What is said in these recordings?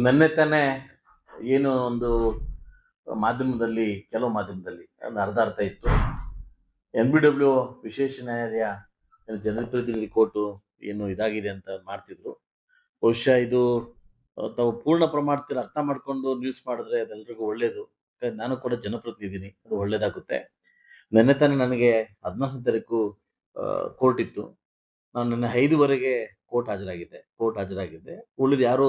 ನೆನ್ನೆ ತಾನೇ ಏನು ಒಂದು ಮಾಧ್ಯಮದಲ್ಲಿ ಕೆಲವು ಮಾಧ್ಯಮದಲ್ಲಿ ಒಂದು ಅರ್ಧ ಇತ್ತು. NBW ವಿಶೇಷ ನ್ಯಾಯಾಲಯ ಜನಪ್ರತಿನಿಧಿ ಕೋರ್ಟು ಏನು ಇದಾಗಿದೆ ಅಂತ ಮಾಡ್ತಿದ್ರು. ಬಹುಶಃ ಇದು ತಾವು ಪೂರ್ಣ ಪ್ರಮಾಣದಲ್ಲಿ ಅರ್ಥ ಮಾಡ್ಕೊಂಡು ನ್ಯೂಸ್ ಮಾಡಿದ್ರೆ ಅದೆಲ್ರಿಗೂ ಒಳ್ಳೇದು. ಯಾಕಂದ್ರೆ ನಾನು ಕೂಡ ಜನಪ್ರತಿನಿಧಿನಿ, ಅದು ಒಳ್ಳೇದಾಗುತ್ತೆ. ನೆನ್ನೆ ತಾನೇ ನನಗೆ 14ನೇ ತಾರೀಕು ಕೋರ್ಟ್ ಇತ್ತು. ನಾನು ನಿನ್ನೆ 5:15ಗೆ ಕೋರ್ಟ್ ಹಾಜರಾಗಿದ್ದೆ. ಉಳಿದ ಯಾರು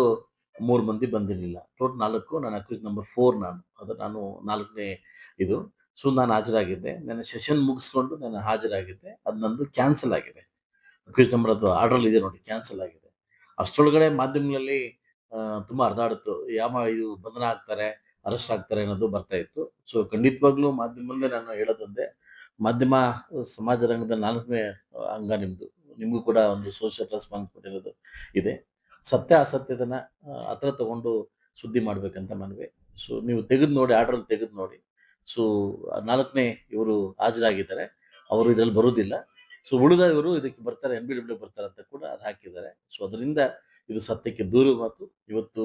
3 ಮಂದಿ ಬಂದಿರಲಿಲ್ಲ. ಟೋಟಲ್ 4, ನಾನು ಅಕ್ಯೂಸ್ ನಂಬರ್ 4 ನಾನು. ಅದು ನಾನು 4ನೇ ಇದು. ಸೊ ನಾನು ಹಾಜರಾಗಿದ್ದೆ. ನನ್ನ ಸೆಷನ್ ಮುಗಿಸ್ಕೊಂಡು ನಾನು ಹಾಜರಾಗಿದ್ದೆ. ಅದು ನಂದು ಕ್ಯಾನ್ಸಲ್ ಆಗಿದೆ. ಅಕ್ಯೂಸ್ ನಂಬರ್ ಅದು ಆರ್ಡರ್‌ಲ್ ಇದೆ ನೋಡಿ, ಕ್ಯಾನ್ಸಲ್ ಆಗಿದೆ. ಅಷ್ಟರೊಳಗಡೆ ಮಾಧ್ಯಮಗಳಲ್ಲಿ ತುಂಬಾ ಹರಿದಾಡಿತ್ತು. ಇದು ಬಂಧನ ಆಗ್ತಾರೆ, ಅರೆಸ್ಟ್ ಆಗ್ತಾರೆ ಅನ್ನೋದು ಬರ್ತಾ ಇತ್ತು. ಸೊ ಖಂಡಿತವಾಗ್ಲೂ ಮಾಧ್ಯಮದಲ್ಲೇ ನಾನು ಹೇಳೋದೊಂದೇ, ಮಾಧ್ಯಮ ಸಮಾಜ ರಂಗದ 4ನೇ ಅಂಗ ನಿಮ್ದು. ನಿಮಗೂ ಕೂಡ ಒಂದು ಸೋಷಿಯಲ್ ರೆಸ್ಪಾನ್ಸಿಬಿಲಿಟಿ ಇರೋದು ಇದೆ. ಸತ್ಯ ಅಸತ್ಯದನ್ನ ಹತ್ರ ತಗೊಂಡು ಸುದ್ದಿ ಮಾಡ್ಬೇಕಂತ ಮನವಿ. ಸೊ ನೀವು ತೆಗೆದು ನೋಡಿ, ಆರ್ಡರ್ ತೆಗೆದು ನೋಡಿ. ಸೊ 4ನೇ ಇವರು ಹಾಜರಾಗಿದ್ದಾರೆ. ಅವರು ಇದ್ರಲ್ಲಿ ಬರುವುದಿಲ್ಲ. ಸೊ ಉಳಿದ ಇವರು ಇದಕ್ಕೆ ಬರ್ತಾರೆ, NBW ಬರ್ತಾರೆ ಅಂತ ಕೂಡ ಅದು ಹಾಕಿದ್ದಾರೆ. ಸೊ ಅದರಿಂದ ಇದು ಸತ್ಯಕ್ಕೆ ದೂರ ಮಾತು. ಇವತ್ತು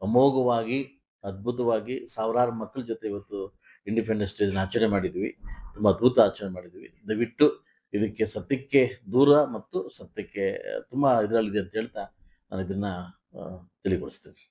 ಅಮೋಘವಾಗಿ, ಅದ್ಭುತವಾಗಿ ಸಾವಿರಾರು ಮಕ್ಕಳ ಜೊತೆ ಇವತ್ತು ಇಂಡಿಪೆಂಡೆನ್ಸ್ ಡೇನ ಆಚರಣೆ ಮಾಡಿದ್ವಿ. ತುಂಬಾ ಅದ್ಭುತ ಆಚರಣೆ ಮಾಡಿದ್ವಿ. ದಯವಿಟ್ಟು ಇದಕ್ಕೆ ಸತ್ಯಕ್ಕೆ ದೂರ ಮತ್ತು ಸತ್ಯಕ್ಕೆ ತುಂಬಾ ಇದರಲ್ಲಿದೆ ಅಂತ ಹೇಳ್ತಾ ನಾನು ಇದನ್ನ ತಿಳಿಗೊಳಿಸ್ತೇನೆ.